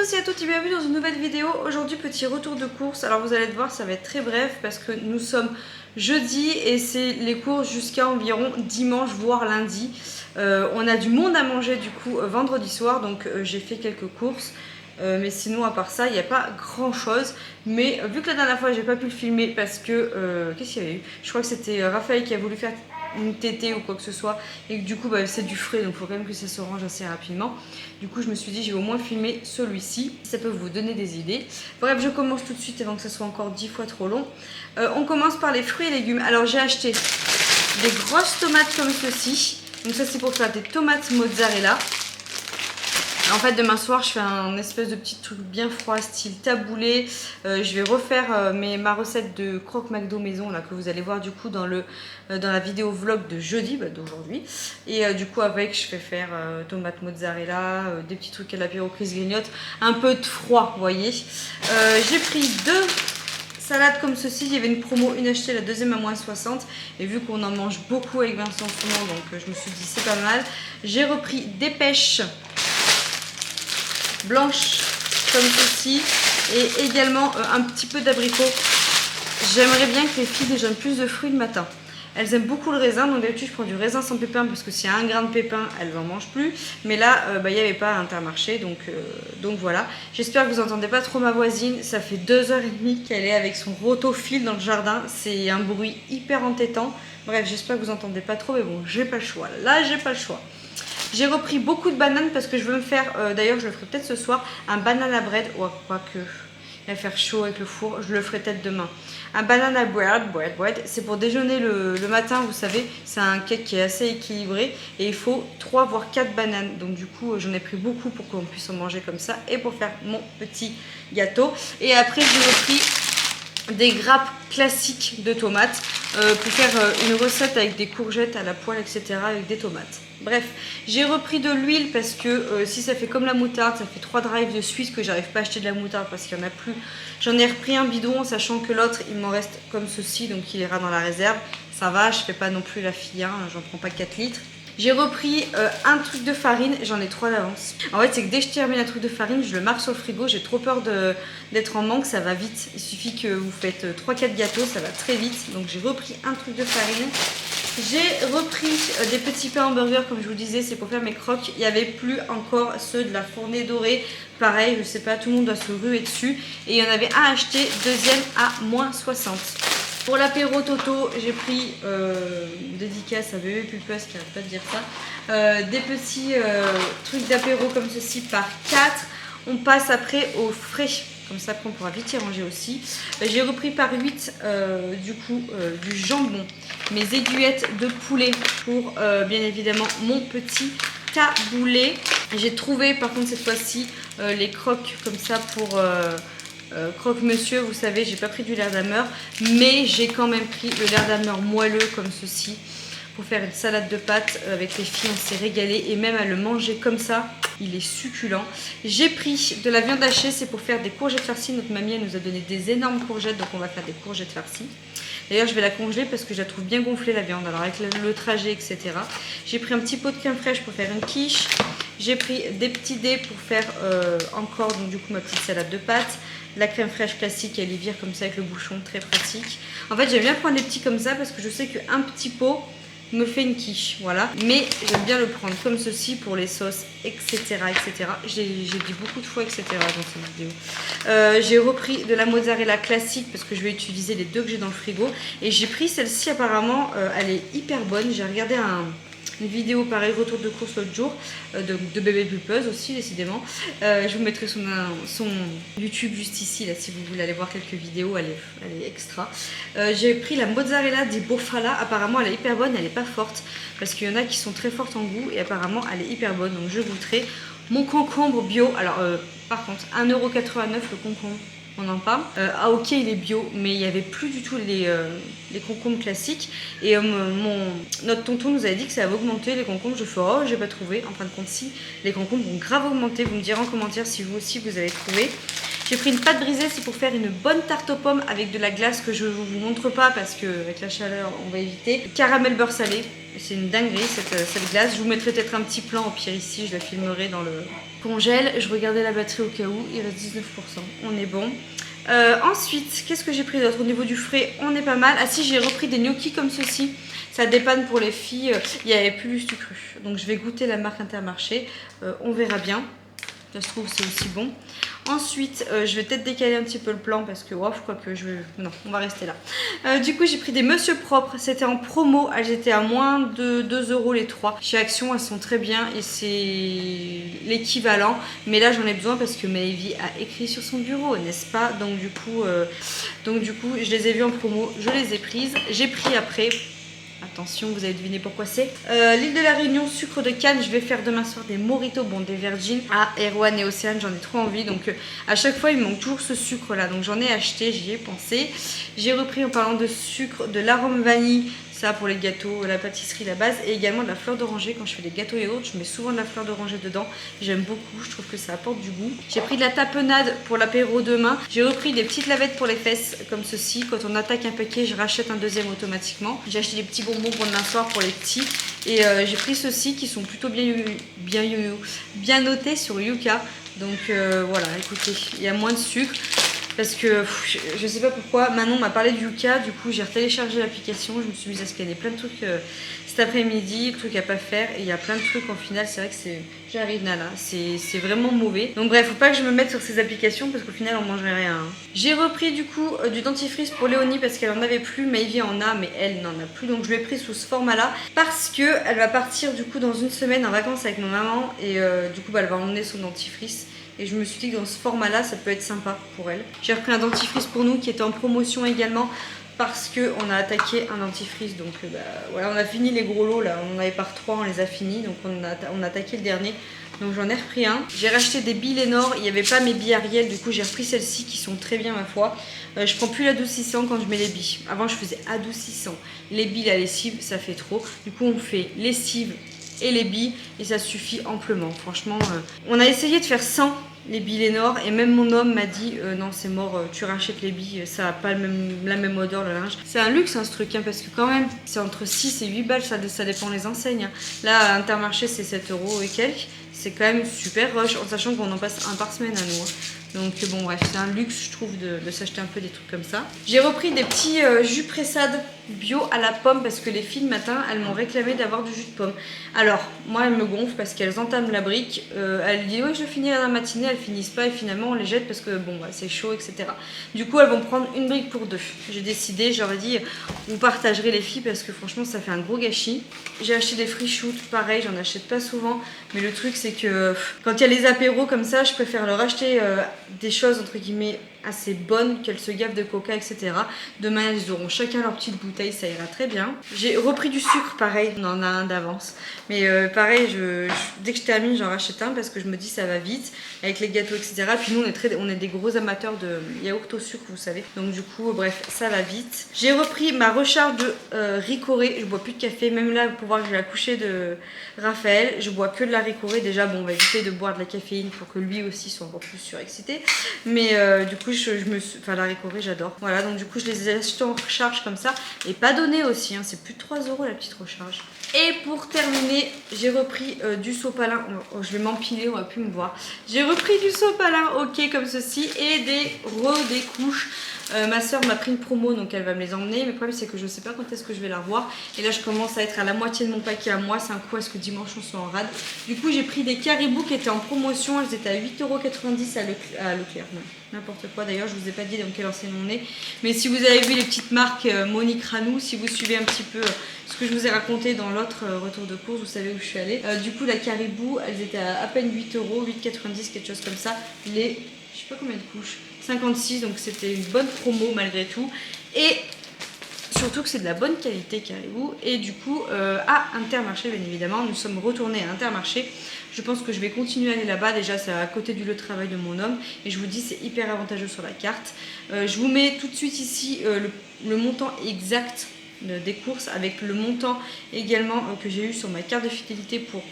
tous et à toutes et bienvenue dans une nouvelle vidéo. Aujourd'hui petit retour de course. Alors vous allez le voir, ça va être très bref parce que nous sommes jeudi et c'est les courses jusqu'à environ dimanche voire lundi. On a du monde à manger du coup vendredi soir, donc j'ai fait quelques courses. Mais sinon à part ça il n'y a pas grand chose. Mais vu que la dernière fois j'ai pas pu le filmer parce que qu'est-ce qu'il y avait eu, je crois que c'était Raphaël qui a voulu faire une tétée ou quoi que ce soit et que du coup c'est du frais, donc il faut quand même que ça se range assez rapidement. Du coup je me suis dit je vais au moins filmer celui-ci, ça peut vous donner des idées. Bref, je commence tout de suite avant que ça soit encore 10 fois trop long. On commence par les fruits et légumes. Alors j'ai acheté des grosses tomates comme ceci, donc ça c'est pour faire des tomates mozzarella. En fait demain soir je fais un espèce de petit truc bien froid style taboulé. Je vais refaire ma recette de croque McDo maison là, que vous allez voir du coup dans la vidéo vlog de jeudi, d'aujourd'hui. Et du coup avec je vais faire tomate mozzarella, des petits trucs à l'apéro Chris grignote, un peu de froid vous voyez. J'ai pris deux salades comme ceci, il y avait une promo, une achetée, la deuxième à moins 60. Et vu qu'on en mange beaucoup avec Vincent en ce moment, donc je me suis dit c'est pas mal. J'ai repris des pêches blanches comme ceci et également un petit peu d'abricot. J'aimerais bien que les filles déjeunent plus de fruits le matin. Elles aiment beaucoup le raisin, donc d'habitude je prends du raisin sans pépins parce que s'il y a un grain de pépin elles n'en mangent plus. Mais là il n'y avait pas à Intermarché, donc voilà. J'espère que vous n'entendez pas trop ma voisine, ça fait 2h30 qu'elle est avec son rotophile dans le jardin. C'est un bruit hyper entêtant. Bref, j'espère que vous n'entendez pas trop, mais bon, j'ai pas le choix. Là j'ai pas le choix. J'ai repris beaucoup de bananes parce que je veux me faire, d'ailleurs je le ferai peut-être ce soir, un banana bread. Oh, quoique, il va faire chaud avec le four, je le ferai peut-être demain. Un banana bread, c'est pour déjeuner le matin, vous savez, c'est un cake qui est assez équilibré et il faut 3 voire 4 bananes. Donc du coup j'en ai pris beaucoup pour qu'on puisse en manger comme ça et pour faire mon petit gâteau. Et après j'ai repris des grappes classiques de tomates pour faire une recette avec des courgettes à la poêle, etc. avec des tomates. Bref, j'ai repris de l'huile parce que si ça fait comme la moutarde, ça fait 3 drives de Suisse que j'arrive pas à acheter de la moutarde parce qu'il n'y en a plus. J'en ai repris un bidon, sachant que l'autre il m'en reste comme ceci, donc il ira dans la réserve. Ça va, je fais pas non plus la fille, hein, j'en prends pas 4 litres. J'ai repris un truc de farine, j'en ai 3 d'avance. En fait c'est que dès que je termine un truc de farine, je le marque sur le frigo, j'ai trop peur d'être en manque, ça va vite. Il suffit que vous faites 3-4 gâteaux, ça va très vite. Donc j'ai repris un truc de farine. J'ai repris des petits pains hamburgers comme je vous disais, c'est pour faire mes croques. Il n'y avait plus encore ceux de la Fournée Dorée. Pareil, je sais pas, tout le monde doit se ruer dessus. Et il y en avait un acheté, deuxième à moins 60. Pour l'apéro Toto, j'ai pris dédicace à bébé Pulpeuse qui n'arrête pas de dire ça. Des petits trucs d'apéro comme ceci par 4. On passe après au frais. Comme ça, après, on pourra vite y ranger aussi. J'ai repris par 8 du jambon, mes aiguillettes de poulet pour bien évidemment mon petit taboulé. J'ai trouvé par contre cette fois-ci les croques comme ça pour croque-monsieur. Vous savez, j'ai pas pris du Lerdamer, mais j'ai quand même pris le Lerdamer moelleux comme ceci pour faire une salade de pâtes. Avec les filles, on s'est régalé et même à le manger comme ça, il est succulent. J'ai pris de la viande hachée, c'est pour faire des courgettes farcies. Notre mamie, elle nous a donné des énormes courgettes, donc on va faire des courgettes farcies. D'ailleurs, je vais la congeler parce que je la trouve bien gonflée la viande, alors avec le trajet, etc. J'ai pris un petit pot de crème fraîche pour faire une quiche. J'ai pris des petits dés pour faire encore, donc du coup, ma petite salade de pâtes. La crème fraîche classique, elle y vire comme ça avec le bouchon, très pratique. En fait, j'aime bien prendre des petits comme ça parce que je sais qu'un petit pot me fait une quiche, voilà. Mais j'aime bien le prendre comme ceci pour les sauces, etc. etc. J'ai dit beaucoup de fois etc. dans cette vidéo. J'ai repris de la mozzarella classique parce que je vais utiliser les deux que j'ai dans le frigo. Et j'ai pris celle-ci apparemment, elle est hyper bonne. J'ai regardé une vidéo pareil, retour de course l'autre jour, de bébé pulpeuse aussi décidément. Je vous mettrai son YouTube juste ici là si vous voulez aller voir quelques vidéos, elle est extra. J'ai pris la mozzarella di Bofala, apparemment elle est hyper bonne, elle est pas forte parce qu'il y en a qui sont très fortes en goût et apparemment elle est hyper bonne, donc je goûterai. Mon concombre bio, alors par contre 1,89 € le concombre. On en parle. Ah ok, il est bio, mais il n'y avait plus du tout les concombres classiques. Et notre tonton nous avait dit que ça avait augmenté les concombres. Je fais oh, j'ai pas trouvé. En fin de compte, si les concombres ont grave augmenté. Vous me direz en commentaire si vous aussi vous avez trouvé. J'ai pris une pâte brisée, c'est pour faire une bonne tarte aux pommes avec de la glace que je ne vous montre pas parce qu'avec la chaleur on va éviter. Caramel beurre salé, c'est une dinguerie cette glace. Je vous mettrai peut-être un petit plan au pire ici, je la filmerai dans le congèle. Je regardais la batterie au cas où, il reste 19%, on est bon. Ensuite, qu'est-ce que j'ai pris d'autre? Au niveau du frais, on est pas mal. Ah si, j'ai repris des gnocchis comme ceci. Ça dépanne pour les filles. Il n'y avait plus du cru. Donc je vais goûter la marque Intermarché. On verra bien. Ça se trouve, c'est aussi bon. Ensuite, je vais peut-être décaler un petit peu le plan parce que, ouf, quoi que je vais... Non, on va rester là. Du coup, j'ai pris des Monsieur Propre. C'était en promo. Elles étaient à moins de 2 € les 3. Chez Action, elles sont très bien et c'est l'équivalent. Mais là, j'en ai besoin parce que Maëvy a écrit sur son bureau, n'est-ce pas? Donc du coup, je les ai vues en promo. Je les ai prises. J'ai pris après... Attention, vous avez deviné pourquoi c'est. L'île de la Réunion, sucre de canne. Je vais faire demain soir des mojitos, bon des Virgin. Ah, Erwan et Océane, j'en ai trop envie. Donc à chaque fois, il me manque toujours ce sucre là. Donc j'en ai acheté, j'y ai pensé. J'ai repris en parlant de sucre, de l'arôme vanille. Ça pour les gâteaux, la pâtisserie, la base. Et également de la fleur d'oranger. Quand je fais des gâteaux et autres, je mets souvent de la fleur d'oranger dedans. J'aime beaucoup, je trouve que ça apporte du goût. J'ai pris de la tapenade pour l'apéro demain. J'ai repris des petites lavettes pour les fesses, comme ceci. Quand on attaque un paquet, je rachète un deuxième automatiquement. J'ai acheté des petits bonbons pour demain soir pour les petits. Et j'ai pris ceux-ci qui sont plutôt bien notés sur Yuka. Donc voilà, écoutez, il y a moins de sucre. Parce que je sais pas pourquoi, Manon m'a parlé du Yuka, du coup j'ai téléchargé l'application, je me suis mise à scanner plein de trucs cet après-midi, trucs à pas faire, et il y a plein de trucs en final, c'est vrai que j'arrive là, c'est vraiment mauvais. Donc bref, faut pas que je me mette sur ces applications parce qu'au final on mangerait rien. J'ai repris du coup du dentifrice pour Léonie parce qu'elle en avait plus, Maëvy en a mais elle n'en a plus, donc je l'ai pris sous ce format là parce que elle va partir du coup dans une semaine en vacances avec ma maman et du coup elle va emmener son dentifrice. Et je me suis dit que dans ce format-là, ça peut être sympa pour elle. J'ai repris un dentifrice pour nous qui était en promotion également parce qu'on a attaqué un dentifrice. Donc voilà, on a fini les gros lots là. On en avait par 3, on les a finis. Donc on a attaqué le dernier. Donc j'en ai repris un. J'ai racheté des billes Lénore. Il n'y avait pas mes billes Ariel. Du coup, j'ai repris celles-ci qui sont très bien ma foi. Je prends plus l'adoucissant quand je mets les billes. Avant, je faisais adoucissant. Les billes, la lessive, ça fait trop. Du coup, on fait lessive et les billes et ça suffit amplement. Franchement, on a essayé de faire sans les billes Lénore et même mon homme m'a dit non c'est mort, tu rachètes les billes, ça n'a pas la même odeur le linge. C'est un luxe hein, ce truc hein, parce que quand même c'est entre 6 et 8 balles, ça dépend des enseignes. Hein. Là à Intermarché c'est 7 € et quelques, c'est quand même super rush en sachant qu'on en passe un par semaine à nous. Hein. Donc bon bref, c'est un luxe je trouve de s'acheter un peu des trucs comme ça. J'ai repris des petits jus pressade bio à la pomme parce que les filles le matin elles m'ont réclamé d'avoir du jus de pomme. Alors moi elles me gonflent parce qu'elles entament la brique, elles disent ouais je finirai dans la matinée, elles finissent pas et finalement on les jette parce que bon bah, c'est chaud etc. Du coup elles vont prendre une brique pour 2. J'ai décidé, j'aurais dit vous partagerez les filles parce que franchement ça fait un gros gâchis. J'ai acheté des free shoots, pareil j'en achète pas souvent mais le truc c'est que quand il y a les apéros comme ça je préfère leur acheter des choses entre guillemets assez bonnes, qu'elles se gavent de coca etc. Demain elles auront chacun leur petite bouteille, ça ira très bien. J'ai repris du sucre pareil, on en a un d'avance mais pareil dès que je termine j'en rachète un parce que je me dis ça va vite avec les gâteaux etc. Puis nous on est des gros amateurs de yaourt au sucre vous savez, donc du coup bref ça va vite. J'ai repris ma recharge de Ricoré, je bois plus de café, même là pour voir que j'ai accouché de Raphaël, je bois que de la Ricoré. Déjà bon on va éviter de boire de la caféine pour que lui aussi soit encore plus surexcité, mais du coup la Ricoré j'adore. Voilà donc du coup je les ai achetés en recharge comme ça et pas donné aussi, hein, c'est plus de 3 € la petite recharge. Et pour terminer j'ai repris du sopalin, je vais m'empiler, on va plus me voir. J'ai repris du sopalin ok comme ceci et des couches. Ma soeur m'a pris une promo donc elle va me les emmener, mais le problème c'est que je sais pas quand est-ce que je vais la revoir et là je commence à être à la moitié de mon paquet à moi, c'est un coup à ce que dimanche on soit en rade. Du coup j'ai pris des caribous qui étaient en promotion, elles étaient à 8,90 € à Leclerc, n'importe quoi d'ailleurs, je vous ai pas dit dans quelle enseigne on est, mais si vous avez vu les petites marques Monique Ranou, si vous suivez un petit peu ce que je vous ai raconté dans l'autre retour de course, vous savez où je suis allée. Du coup la caribou elles étaient à peine 8 €, 8,90 quelque chose comme ça, je sais pas combien de couches, 56, donc c'était une bonne promo malgré tout. Et surtout que c'est de la bonne qualité caribou. Et du coup, à Intermarché, bien évidemment, nous sommes retournés à Intermarché. Je pense que je vais continuer à aller là-bas. Déjà, c'est à côté du lieu de travail de mon homme. Et je vous dis, c'est hyper avantageux sur la carte. Je vous mets tout de suite ici le montant exact des courses avec le montant également que j'ai eu sur ma carte de fidélité pour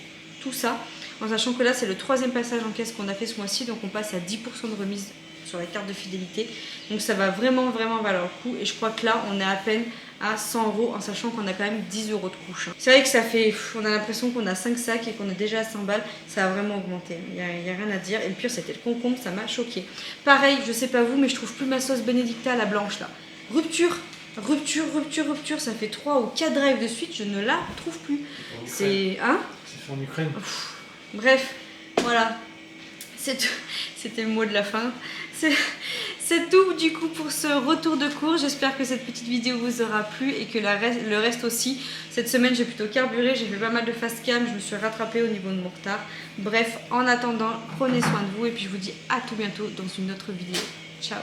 tout ça. En sachant que là, c'est le 3e passage en caisse qu'on a fait ce mois-ci. Donc, on passe à 10% de remise sur la carte de fidélité. Donc ça va vraiment valoir le coup. Et je crois que là, on est à peine à 100 € en sachant qu'on a quand même 10 € de couche. C'est vrai que ça fait... On a l'impression qu'on a 5 sacs et qu'on est déjà à 100 balles. Ça a vraiment augmenté. Il n'y a rien à dire. Et le pire, c'était le concombre. Ça m'a choqué. Pareil, je sais pas vous, mais je trouve plus ma sauce Benedicta, la blanche là. Rupture. Ça fait 3 ou 4 drives de suite. Je ne la trouve plus. C'est... Hein? C'est fait en Ukraine. Bref, voilà. C'était le mot de la fin. C'est tout du coup pour ce retour de cours. J'espère que cette petite vidéo vous aura plu et que le reste aussi. Cette semaine j'ai plutôt carburé, j'ai fait pas mal de fast cam, je me suis rattrapée au niveau de mon retard. Bref, en attendant, prenez soin de vous et puis je vous dis à tout bientôt dans une autre vidéo. Ciao.